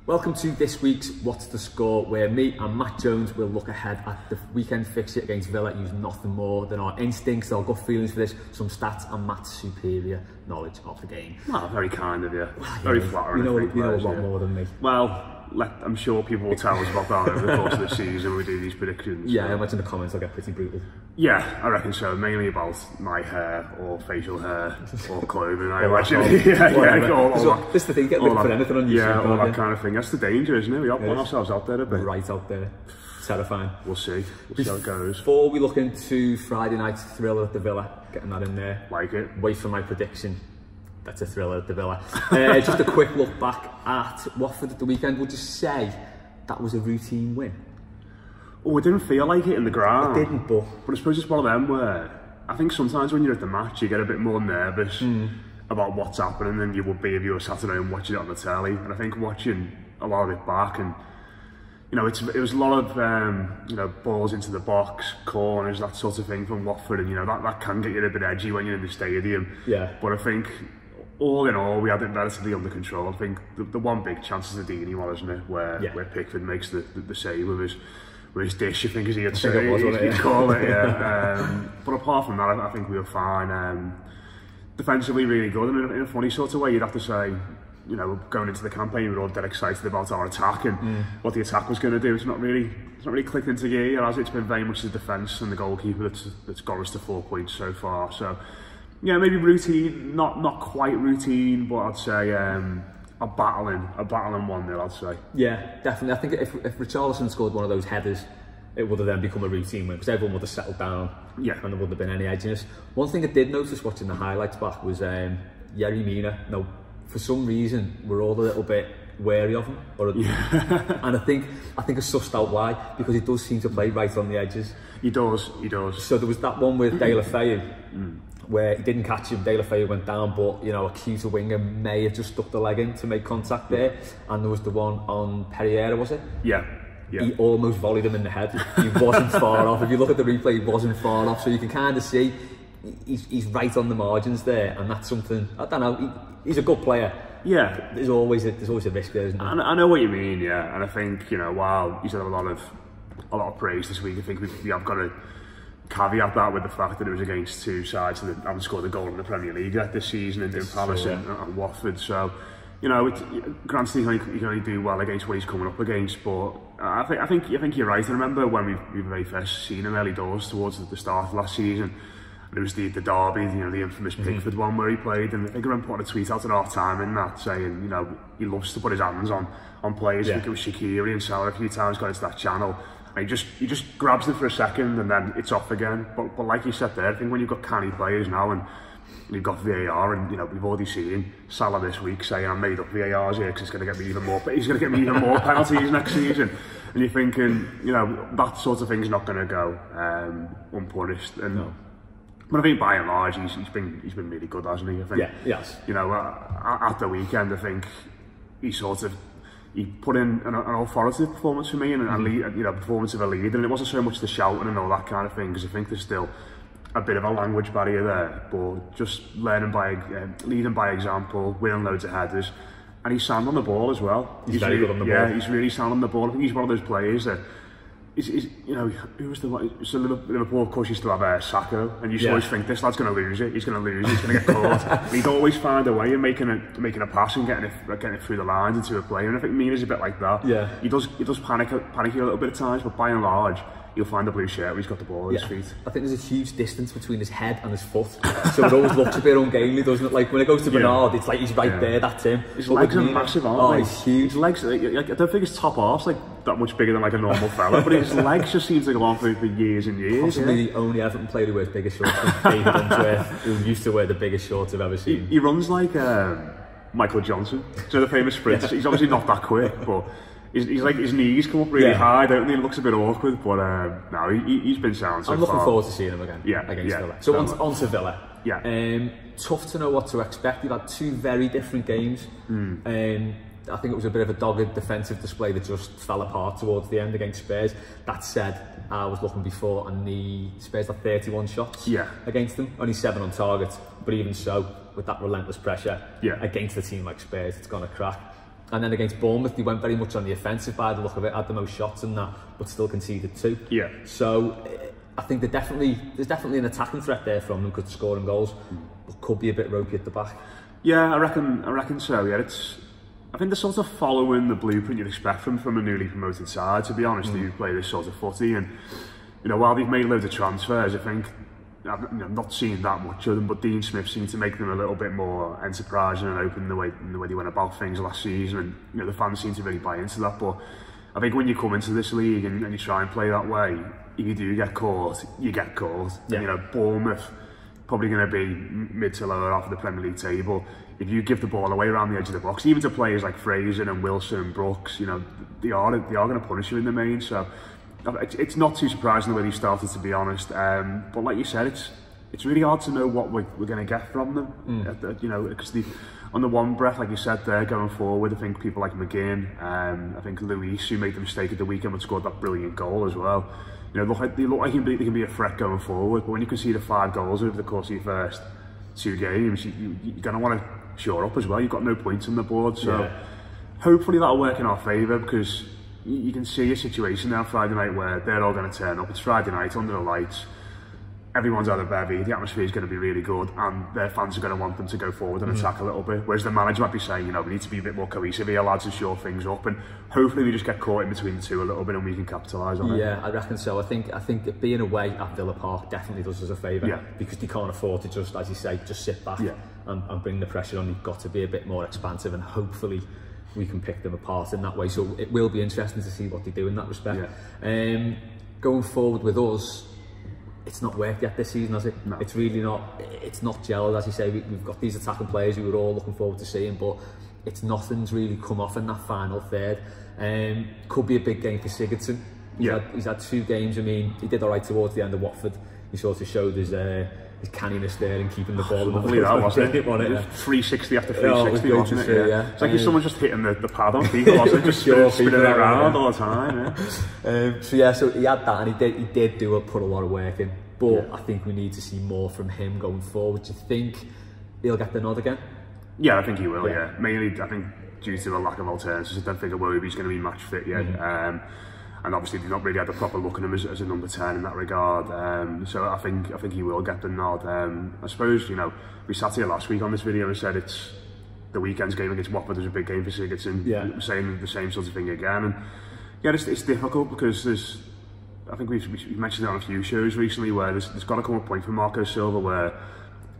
Welcome to this week's What's the Score, where me and Matt Jones will look ahead at the weekend fixture against Villa using nothing more than our instincts, our gut feelings for this, some stats and Matt's superior knowledge of the game. Well, very kind of you. Very flattering. You know a lot more than me. Well, I'm sure people will tell us about that over the course of the season when we do these predictions. Yeah, I imagine the comments will get pretty brutal. Yeah, I reckon so. Mainly about my hair or facial hair or clothing, I imagine. This is the thing, get looking for anything on YouTube. Yeah, all that kind of thing. That's the danger, isn't it? We put ourselves out there a bit. Right out there. Terrifying. We'll see. We'll see how it goes. Before we look into Friday night's thriller at the Villa, getting that in there. Like it. Wait for my prediction. That's a thriller at the Villa. Just a quick look back at Watford at the weekend. Would you say that was a routine win? Oh, it didn't feel like it in the ground. It didn't, but I suppose it's one of them where I think sometimes when you're at the match you get a bit more nervous about what's happening than you would be if you were sat at home watching it on the telly. And I think watching a lot of it back, and it was a lot of balls into the box, corners, that sort of thing from Watford, and that can get you a bit edgy when you're in the stadium. Yeah. But I think all in all, we had it relatively under control. I think the one big chance is the Deeney one, isn't it? Where Pickford makes the save with his dish, I think, as he'd say. He'd call it, yeah. But apart from that, I think we were fine. Defensively, really good. And in a funny sort of way, you'd have to say, going into the campaign, we were all dead excited about our attack and what the attack was going to do. It's not really clicked into gear, as it's been very much the defence and the goalkeeper that's got us to 4 points so far. So, yeah, maybe routine, not quite routine, but I'd say a battling 1-0, I'd say. Yeah, definitely. I think if Richarlison scored one of those headers, it would have then become a routine win, because everyone would have settled down, and there wouldn't have been any edginess. One thing I did notice watching the highlights back was Yerry Mina. Now, for some reason, we're all a little bit wary of him, and I think I sussed out why, because he does seem to play right on the edges. He does. So there was that one with De La Feu, where he didn't catch him, De La Feu went down, but a cuter winger may have just stuck the leg in to make contact there. And there was the one on Pereira, was it? Yeah. He almost volleyed him in the head. He wasn't far off. If you look at the replay, he wasn't far off. So you can kind of see he's right on the margins there, and that's something, I don't know, he's a good player. Yeah. There's always a risk there, isn't there? I know what you mean, yeah. And I think, while he's had a lot of praise this week, I think we have got to caveat that with the fact that it was against two sides that haven't scored a goal in the Premier League yet this season, in Palace and Watford. So, granted he can only do well against what he's coming up against, but I think you're right. I remember when we very first seen him early doors towards the start of last season, and it was the derby, the infamous Pickford one where he played, and I think I remember putting a tweet out at half time in that saying, he loves to put his hands on players. I think it was Shaqiri and Salah a few times got into that channel. He just grabs it for a second and then it's off again. But like you said there, I think when you've got canny players now and you've got VAR, and we've already seen Salah this week saying, I made up VARs here because he's going to get me even more penalties next season. And you're thinking, that sort of thing's not going to go unpunished. And but I think by and large he's been really good, hasn't he? I think, yes. At the weekend, I think he put in an authoritative performance for me, and performance of a leader, and it wasn't so much the shouting and all that kind of thing, because I think there's still a bit of a language barrier there, but just leading by example, winning loads of headers, and he's sound on the ball as well. He's very good on the ball. Yeah, he's really sound on the ball. I think he's one of those players that who was the one? So Liverpool, of course, used to have Sacco, and you always think this lad's going to lose it. He's going to lose it. He's going to get caught. And he'd always find a way of making a pass and getting it through the lines into a player. And I think Mina's a bit like that. Yeah. He does panic a little bit at times, but by and large, you'll find a blue shirt where he's got the ball at his feet. I think there's a huge distance between his head and his foot, so it always looks a bit ungainly, doesn't it? Like when it goes to Bernard, it's like he's right there, that's him. His legs are massive, aren't they? He's huge. His legs, I don't think his top half's that much bigger than a normal fella, but his legs just seem to go on for years and years. Possibly the only Everton player who wears bigger shorts than David Unsworth, who used to wear the biggest shorts I've ever seen. He runs like Michael Johnson, so the famous sprinter. He's obviously not that quick, but his knees come up really high, don't they? It looks a bit awkward, but no, he's been sound so far. I'm looking forward to seeing him again against Villa. So on to Villa. Yeah. Tough to know what to expect. You've had two very different games. I think it was a bit of a dogged defensive display that just fell apart towards the end against Spurs. That said, I was looking before, and the Spurs had 31 shots against them, only 7 on target. But even so, with that relentless pressure against a team like Spurs, it's gonna crack. And then against Bournemouth, they went very much on the offensive by the look of it, had the most shots and that, but still conceded 2. Yeah. So I think there's definitely an attacking threat there from them, because scoring goals, but could be a bit ropey at the back. Yeah, I reckon so. Yeah, I think they're sort of following the blueprint you'd expect from a newly promoted side, to be honest, who play this sort of footy. And you know, while they've made loads of transfers, I think I've not seen that much of them, but Dean Smith seemed to make them a little bit more enterprising and open in the way they went about things last season, and you know, the fans seem to really buy into that. But I think when you come into this league and you try and play that way, if you do get caught, you get caught. Yeah. And, you know, Bournemouth probably going to be mid to lower half of the Premier League table. If you give the ball away around the edge of the box, even to players like Fraser and Wilson and Brooks, you know, they are going to punish you in the main. So it's not too surprising the way they started, to be honest. But like you said, it's really hard to know what we're going to get from them. You know, because on the one breath, like you said there, going forward, I think people like McGinn, I think Luis, who made the mistake at the weekend but scored that brilliant goal as well. You know, they look like they can be a threat going forward. But when you concede 5 goals over the course of your first 2 games, you're going to want to shore up as well. You've got no points on the board, so hopefully that'll work in our favour, because you can see a situation now Friday night where they're all going to turn up. It's Friday night under the lights. Everyone's had a bevy, the atmosphere is going to be really good, and their fans are going to want them to go forward and attack a little bit, whereas the manager might be saying, you know, we need to be a bit more cohesive here, lads, and shore things up, and hopefully we just get caught in between the two a little bit and we can capitalise on it. Yeah, I reckon so. I think that being away at Villa Park definitely does us a favour, because they can't afford to just, as you say, just sit back and bring the pressure on. You've got to be a bit more expansive, and hopefully we can pick them apart in that way. So it will be interesting to see what they do in that respect. Going forward with us, it's not worked yet this season, has it? No. It's really not. It's not gelled, as you say. We've got these attacking players who we're all looking forward to seeing, but nothing's really come off in that final third. Could be a big game for Sigurdsson. He's had 2 games. I mean, he did all right towards the end of Watford. He sort of showed his canniness there in keeping the ball. Lovely that, wasn't it? 360 after 360, wasn't it? Yeah. It's like if someone's just hitting the pad on people, wasn't it? Just spinning it around all the time. So he had that, and he did put a lot of work in. But I think we need to see more from him going forward. Do you think he'll get the nod again? Yeah, I think he will. Yeah, mainly I think due to the lack of alternatives. I don't think Iwobi's going to be match fit yet. And obviously they've not really had a proper look at him as a number 10 in that regard. So I think he will get the nod. I suppose, you know, we sat here last week on this video and said it's the weekend's game against Watford is a big game for Sigurdsson. Saying the same sort of thing again. And yeah, it's difficult because I think we've mentioned it on a few shows recently where there's got to come a point for Marco Silva where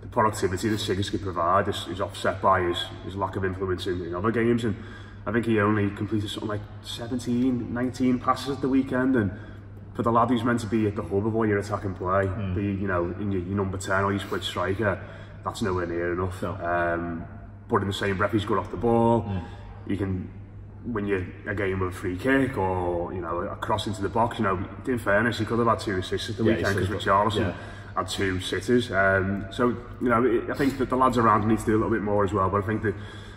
the productivity that Sigurdsson can provide is offset by his lack of influence in other games. And I think he only completed something like 17, 19 passes at the weekend, and for the lad who's meant to be at the hub of all your attacking play, be, you know, in your number 10 or your split striker, that's nowhere near enough. But in the same breath, he's good off the ball. You can win you a game with a free kick or, you know, a cross into the box. You know, in fairness, he could have had 2 assists at the weekend because Richarlison had 2 sitters. So, you know, I think that the lads around him need to do a little bit more as well, but I think that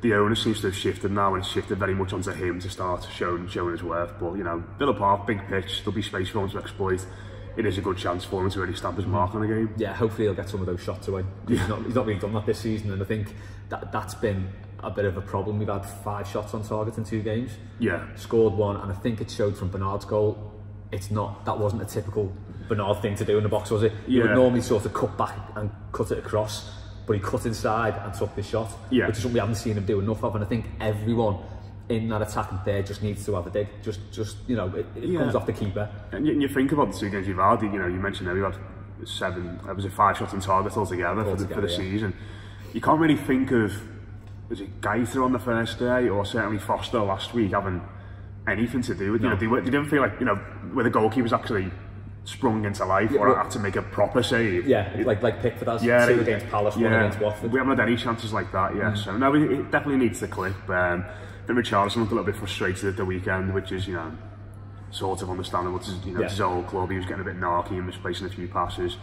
the owner seems to have shifted now, and it's shifted very much onto him to start showing his worth. But, you know, Villa Park, big pitch, there'll be space for him to exploit. It is a good chance for him to really stamp his mark on the game. Yeah, hopefully he'll get some of those shots away. He's not really done that this season, and I think that's been a bit of a problem. We've had 5 shots on target in 2 games. Scored 1, and I think it showed from Bernard's goal. That wasn't a typical Bernard thing to do in the box, was it? He would normally sort of cut back and cut it across, but he cut inside and took the shot, which is something we haven't seen him do enough of. And I think everyone in that attacking third just needs to have a dig. Just you know, it comes off the keeper. And you think about the 2 games you've had. You know, you mentioned there we had 5 shots on target altogether for the season. You can't really think of, was it Gaither on the first day, or certainly Foster last week, having anything to do with. You know, they didn't feel like, you know, where the goalkeepers actually sprung into life or had to make a proper save. Like Pickford has 2 against Palace, 1 against Watford. We haven't had any chances like that, so no, it definitely needs to click. I think Richarlison looked a little bit frustrated at the weekend, which is, you know, sort of understandable. It's, you know, it's his old club. He was getting a bit narky and misplacing a few passes.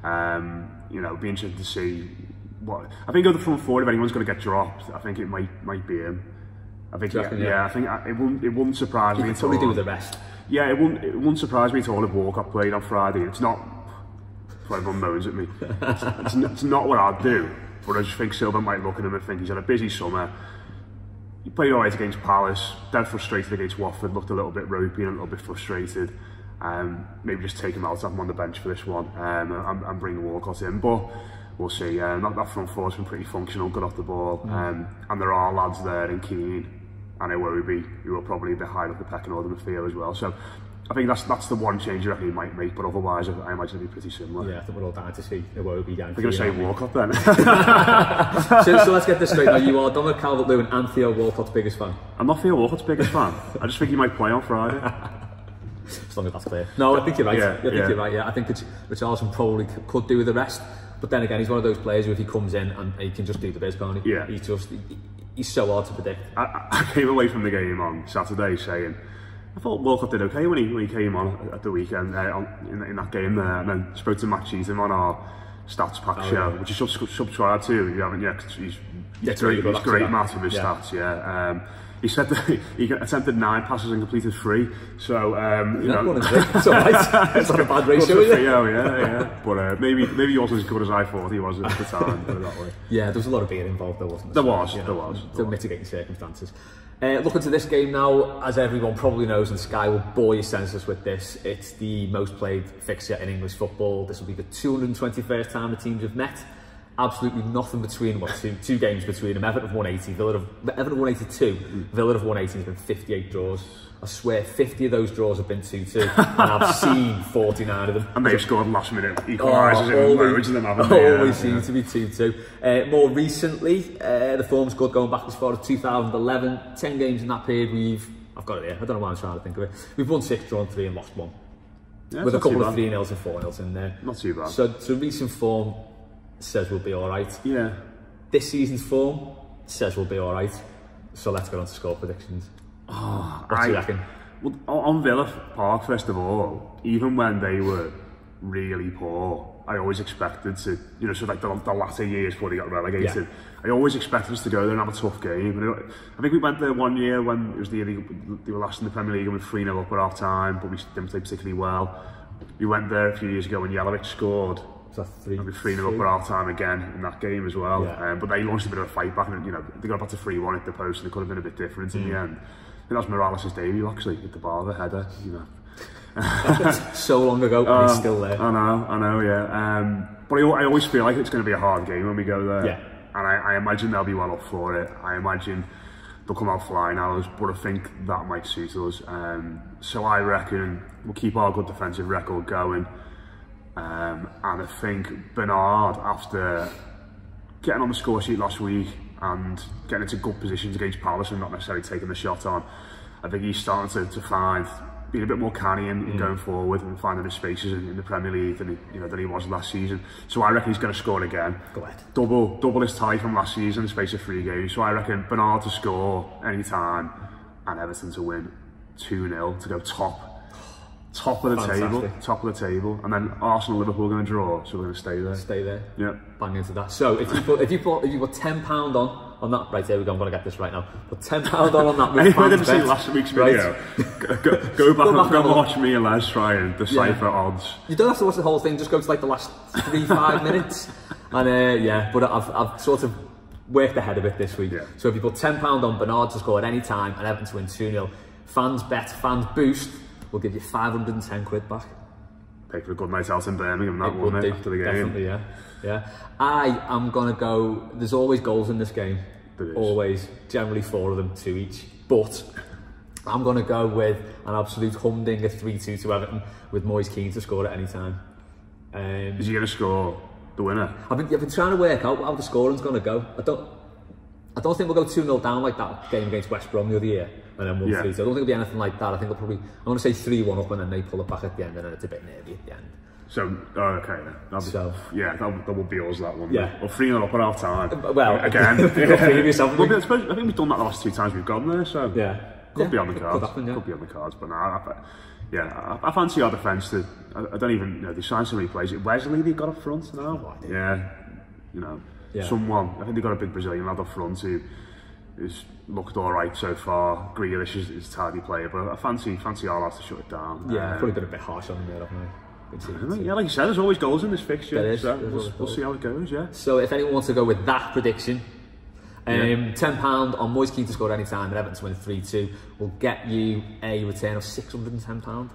You know, it'd be interesting to see what. I think over the front forward, if anyone's going to get dropped, I think it might be him. I think I think it wouldn't surprise me at all. Probably do with the rest. Yeah, it wouldn't surprise me at all if Walcott played on Friday. It's not. Everyone moans at me. It's not what I'd do. But I just think Silva might look at him and think he's had a busy summer. he played alright against Palace, dead frustrated against Watford, looked a little bit ropey and a little bit frustrated. Maybe just take him out, have him on the bench for this one, and bring Walcott in, but we'll see. That front four's been pretty functional, good off the ball, and there are lads there in Keane and Iwobi who are probably a bit higher up the pecking order midfield as well. So I think that's the one change I reckon he might make, but otherwise I imagine it'll be pretty similar. Yeah, I think we're all down to see Iwobi down. I'm going to say Walcott then. so let's get this straight now. You are Dominic Calvert-Lewin and Theo Walcott's biggest fan. I'm not Theo Walcott's biggest fan. I just think he might play on Friday. As long as that's clear. No, I think you're right. You're right. Yeah, I think Richarlison probably could do with the rest, but then again, he's one of those players who, if he comes in and he can just do the biz, can't he? Yeah. He's so hard to predict. I came away from the game on Saturday saying, I thought Walcott did okay when he came on at the weekend in that game there, and then spoke to Matt Cheatham on our Stats Pack show, which you should subscribe to if you haven't yet. He's great, Matt, with his stats. Yeah. He said that he attempted 9 passes and completed 3. So you know, it's alright. It's not a bad ratio, is it? Yeah. But maybe he wasn't as good as I thought he was at the time. Put it that way. Yeah, there was a lot of beer involved, though, wasn't there? There was. The mitigating circumstances. Looking to this game now, as everyone probably knows, and Sky will bore your senses with this, it's the most played fixture in English football. This will be the 221st time the teams have met. Absolutely nothing between two games between them. Everton have 180, Everton have 182, Villa have 180. There's been 58 draws. I swear 50 of those draws have been 2-2, and I've seen 49 of them. And they've scored last minute equalisers in loads of them, haven't they? Always seem to be 2-2. More recently, the form's good, going back as far as 2011. 10 games in that period, I've got it here, I don't know why I'm trying to think of it. We've won 6, drawn 3 and lost 1. Yeah, with a couple of 3-0s and 4-0s in there. Not too bad. So recent form says we'll be alright. Yeah. This season's form says we'll be alright. So let's get on to score predictions. What do you reckon? Well, on Villa Park, first of all, even when they were really poor, I always expected to, you know, so like the latter years before they got relegated, I always expected us to go there and have a tough game. And I think we went there one year when it was the year they were last in the Premier League and we were 3-0 up at half time, but we didn't play particularly well. We went there a few years ago when Jelavic scored. So 3-0 up at half time again in that game as well. Yeah. But they launched a bit of a fight back, and you know they got back to 3-1 at the post, and it could have been a bit different in the end. I think that was Morales' debut actually at the bar of the header. You know, so long ago, and he's still there. I know, yeah. But I always feel like it's going to be a hard game when we go there. Yeah. And I imagine they'll be well up for it. I imagine they'll come out flying at us, but I think that might suit us. So I reckon we'll keep our good defensive record going. And I think Bernard, after getting on the score sheet last week and getting into good positions against Palace and not necessarily taking the shot on, I think he's starting to find, being a bit more canny in going forward and finding his spaces in the Premier League than he was last season. So I reckon he's going to score again. Go ahead. Double his tie from last season in the space of 3 games. So I reckon Bernard to score any time and Everton to win 2-0 to go top of the table, and then Arsenal Liverpool are going to draw, so we're going to stay there. Yeah, bang into that. So if you put £10 on that, right, here we go, I'm going to get this right now. Put £10 on that. Anyone didn't see last week's video, go back and watch me and Les try and decipher odds. You don't have to watch the whole thing, just go to like the last 3-5 minutes, and but I've sort of worked ahead of it this week. So if you put £10 on Bernard to score at any time and Everton to win 2-0, fans boost, we'll give you 510 quid back. Pay for a good night out in Birmingham, that won't it, after the game? Definitely, yeah. I am going to go, there's always goals in this game. There is. Always, generally 4 of them, 2 each. But I'm going to go with an absolute humdinger 3-2 to Everton, with Moyes Keane to score at any time. Is he going to score the winner? I've been trying to work out how the scoring's going to go. I don't think we'll go 2-0 down like that game against West Brom the other year, and then 1-3. So I don't think it'll be anything like that. I think I'm going to say 3-1 up, and then they pull it back at the end, and then it's a bit nervy at the end. So, okay, that would be us, that one. Yeah. Or 3-0 up at half time. Well, again. I think we've done that the last 2 times we've gone there, so could be on the cards. Could be on the cards, but I fancy our defence to. I don't even know, they signed so many players. Wesley they got up front now. No idea. Yeah, you know. Yeah. Someone, I think they got a big Brazilian lad up front who has looked alright so far. Grealish is a tidy player, but I fancy our lads to shut it down. Yeah, probably been a bit harsh on them there, haven't we? Yeah, like you said, there's always goals in this fixture. There is, so we'll see how it goes, yeah. So if anyone wants to go with that prediction, £10 on Moyes Keane to score any time and Everton to win 3-2 will get you a return of £610.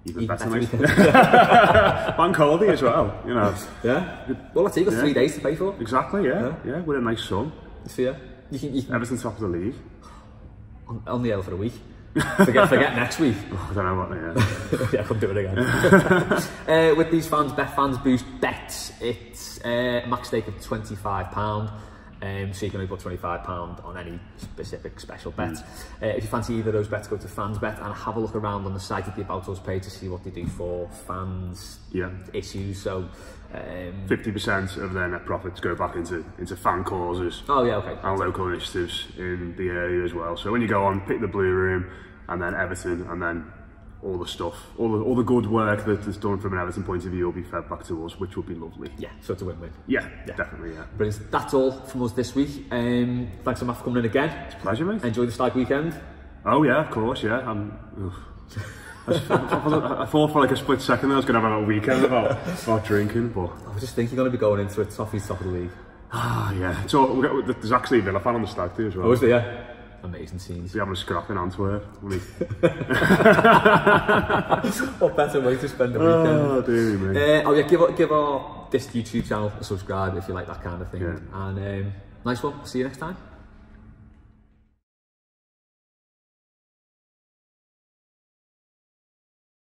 Even better, mate. Bank holiday as well, you know. Yeah. Well, let's see, you've got 3 days to pay for. Exactly, yeah. With a nice sum. So yeah, you can Everton top of the league. on the L for a week. Forget next week. Oh, I don't know what. Yeah, I couldn't do it again. With these fans, Bet Fans Boost bets, it's a max stake of £25. So you can only put £25 on any specific special bet. If you fancy either of those bets, go to FansBet and have a look around on the site at the About Us page to see what they do for fans issues. So 50% of their net profits go back into fan causes. Oh yeah, okay. And local initiatives in the area as well. So when you go on, pick the Blue Room, and then Everton, and then all the stuff, all the good work that is done from an Everton point of view will be fed back to us, which will be lovely. Yeah, so it's a win-win. Yeah, definitely, yeah. Brilliant. That's all from us this week. Thanks so much for coming in again. It's a pleasure, mate. Enjoy the stag weekend. Oh yeah, of course, yeah. I thought for like a split second I was going to have a weekend about drinking, but... I was just thinking you're going to be going into a Toffees top of the league. Ah, yeah. So there's actually a Villa fan on the stag too as well. Oh, is there? Yeah. Amazing scenes. We're having a scrap in Antwerp. What better way to spend the weekend? Oh, dear me. Oh yeah, give our this YouTube channel a subscribe if you like that kind of thing. Yeah. And nice one. See you next time.